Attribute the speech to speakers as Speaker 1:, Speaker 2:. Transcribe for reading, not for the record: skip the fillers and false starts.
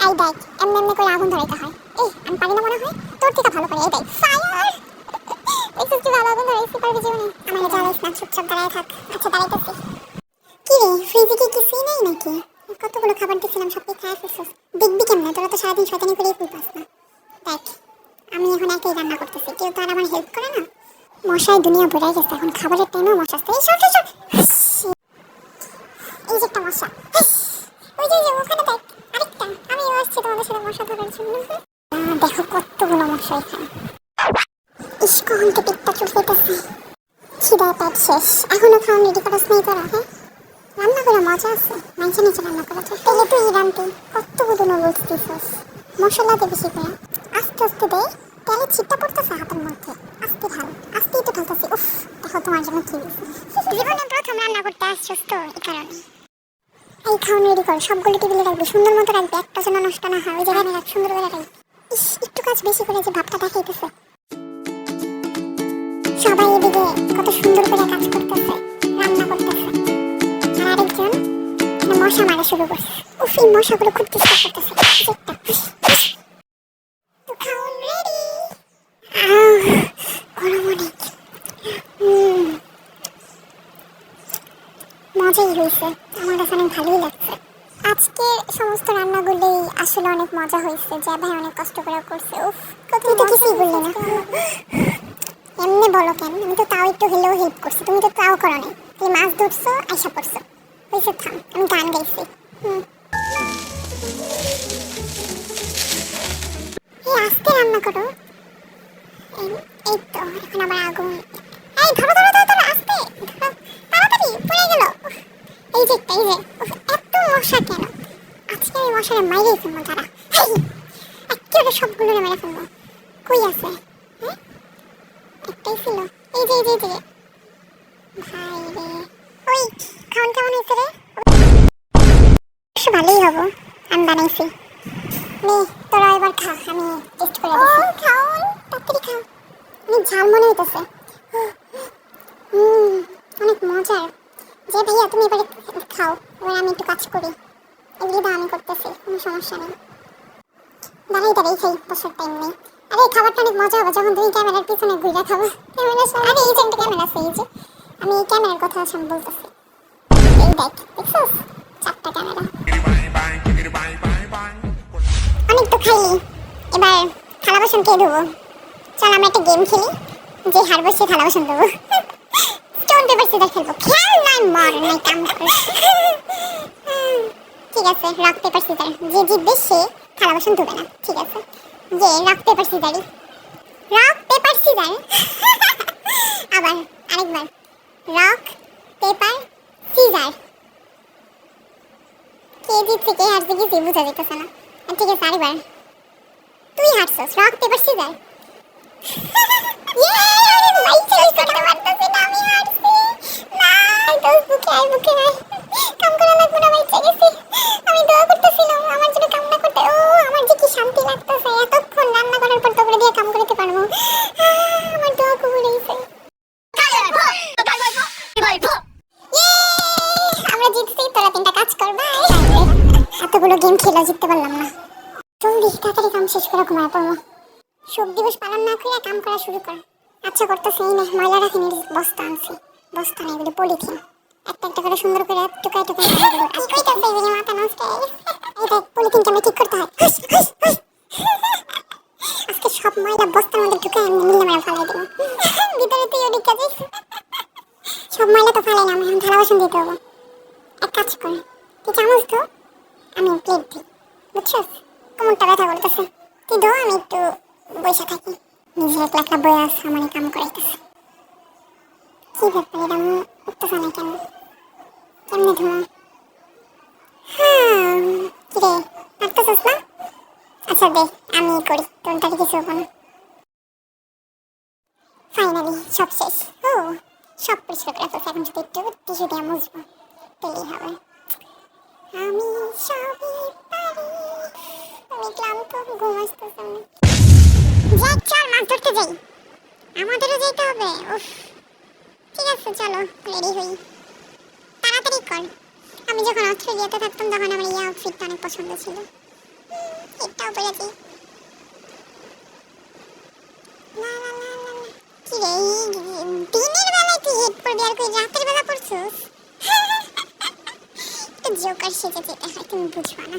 Speaker 1: এই দেখ এমনি এমনি করে আগুন ধরাইতে হয়। এই আমি পারি না মনে হয়, তোর থেকে ভালো পারি। এই দেখ ফায়ার, দেখছিস কি ভালো আগুন ধরাইছি, পারবি জীবনে? আমার জ্বালাইস না, চুপচাপ দাঁড়ায় থাক। আচ্ছা দাঁড়াইতেছি। কি রে ফ্রিজে কি কিছুই নেই নাকি? কতগুলো খাবার দিয়েছিলাম, সব কি খায় ফেলছিস? দেখবি কেমনে, তোরা তো সারাদিন শয়তানি করেই ফুলপাস না। দেখ আমি এখন একাই রান্না করতেছি, কেউ তো আর আমার হেল্প করে না। মশায় দুনিয়া ভরে গেছে, এখন খাবারের টাইমেও মশা আসছে। এই সব এই যে একটা মশা, ওই যে ওখানে দেখ আরেকটা। আমি আসছি তোমাদের সাথে মশা ধরার জন্য। দেখো কতগুলো মশা এখানে। ইস কখন তো পেটটা চুলকাইতেছে, খিদায় পেট শেষ। এখনো খাওয়া রেডি করাস নাই তোরা? হ্যাঁ রান্না করে মজা আছে, মাঝে নিচে রান্না করা যায়। তাহলে তুই রান্তি কতগুলো নুডলস দিছিস, মশলা দে বেশি করে, আস্তে আস্তে দে। তেলে ছিটটা পড়তেছে হাতের মধ্যে, আস্তে ঢাল। আস্তেই তো ঢালতেছি। উফ দেখো তোমার জন্য কি দিছি। জীবনে প্রথম রান্না করতে আসছিস তো এই কারণে। এই খাওয়ান রেডি কর, সবগুলো টেবিলে রাখবি, সুন্দর মতো রাখবি, একটা যেন নষ্ট না হয়। ওই জায়গায় রাখ, সুন্দর করে রাখবি। ইস একটু কাজ বেশি করে যে ভাবটা দেখাইতেছে। সবাই এদিকে কত সুন্দর করে কাজ করতেছে, রান্না করতেছে, আর আরেকজন মশা মারা শুরু করছে। উফ এই মশাগুলো খুব ডিস্টার্ব করতেছে। তো খাওয়ান রেডি। গরম অনেক। মজাই হয়েছে, আমার কাছে অনেক ভালোই লাগছে। আজকে সমস্ত রান্নাগুলোই আসলে অনেক মজা হয়েছে, যা ভাই অনেক কষ্ট করে করছে। উফ তুই তো কিছুই বললি না। এমনি বলো কেন, আমি তো তাও একটু হলেও হেল্প করছি, তুমি তো তাও করো নাই। তুমি মাছ ধরছো আইসা পড়ছো। হয়েছে থাম, আমি গান গাইছি। এই আস্তে রান্না করো। এই তো এখন আবার আগুন। এই ধরো ধরো ধরো ধরো, আস্তে ধরো, তাড়াতাড়ি পড়ে গেল। এই যে এই যে এত মশা কেন? আজকে আমি মশারে মাইরেই ফেলবো। তারা একেবারে সবগুলো মেরে ফেলবো। কই আছে? হ্যাঁ একটাই ছিল। এই যে এই যে ভাই রে। ওই খাওয়ান কেমন হয়েছে রে? অবশ্য ভালোই হবো, আমি বানাইছি। নে তোরা এবার খা, আমি টেস্ট করে দিচ্ছি। খাওয়ান তাড়াতাড়ি খা, অনেক ঝাল মনে হইতেছে। অনেক মজার। যে ভাইয়া তুমি এবারে খাও, এবার আমি একটু কাজ করি। এগুলি তো আমি করতেছি, কোনো সমস্যা নেই। দাঁড়াই দাঁড়াই খাই, বসার টাইম নেই। আরে খাবারটা অনেক মজা হবে যখন তুমি ক্যামেরার পিছনে ঘুরে খাবো। আরে এই যে একটা ক্যামেরা আছে, এই যে আমি এই ক্যামেরার কথা আসলে বলতেছি। এই দেখ দেখছিস, 4টা ক্যামেরা। অনেক তো খাইলি, এবার থালা বাসন কে ধোবো? চল আমরা একটা গেম খেলি, যে হারবো সে থালা বাসন ধোবো। স্টোন পেপার সিজার খেলবো। খেয়াল নাই মর নাই কাম করিস। ঠিক আছে রক পেপার সিজার, যে জিতবে সে থালা বাসন ধোবে না। ঠিক আছে যে রক পেপার সিজারই, রক পেপার সিজার। আবার আরেকবার রক পেপার সিজার। কে জিতছে কে হারছে কিছু বোঝা যেতেছে না। ঠিক আছে আরেকবার, তুই হারছস, রক পেপার সিজার। এতগুলো গেম খেলা জিততে পারলাম না। জলদি তাড়াতাড়ি কাম শেষ করে ঘুমায় পড়বো। শোক দিবস পালন না করে কাম করা শুরু কর। আচ্ছা করতেছি, এই নে ময়লা রাখিনি, বস্তা আনছি। বস্তা নেই এগুলো পলিথিন, একটা একটা করে সুন্দর করে টুকাই টুকাই মাথা নষ্ট। এই দেখ পলিথিন কেমন ঠিক করতে হয়। আজকে সব ময়লা বস্তার মধ্যে ঢুকে আমি মিলে মেরে ফেলাই দেবো। ভিতরে তুই ওদিক কাজিস। সব ময়লা তো ফেলাই না, আমি থালা বাসন দিতে হবো। এক কাজ কর, তুই চামচ ধো, আমি প্লেট দিই, বুঝছিস? কোমরটা ব্যথা করতেছে, তুই ধো, আমি একটু বসে থাকি। নিজে একলা একলা বয়ে আছে, আমার কাম করাইতেছে। কি ব্যাপার, এটা উঠতেছে না কেন? কেমনে ধোয়া? হ্যাঁ কিরে পারতেছিস না? আচ্ছা দে আমি করি, তোর তাকে কিছু হবো না। ফাইনালি সব শেষ। ও সব পরিষ্কার করে ফেলছে, এখন শুধু একটু টিস্যু দিয়ে মুছবো, পেলেই হবে। আমি সবই পারি। আমি ক্লান্ত, ঘুম আসতেছে না। যাই চল মাছ ধরতে যাই, আমাদেরও যেতে হবে। উফ ঠিক আছে চলো রেডি হই, তাড়াতাড়ি কর। আমি যখন অস্ট্রেলিয়াতে থাকতাম তখন আমার এই আউটফিটটা অনেক পছন্দ ছিল। হেডটাও পরে যাই। না না না না না, কি রে দিনের বেলায় তুই হেড পরবি আর কই রাতের বেলা পরছিস? জোকার সেজে যেতে হয়, তুমি বুঝবা না।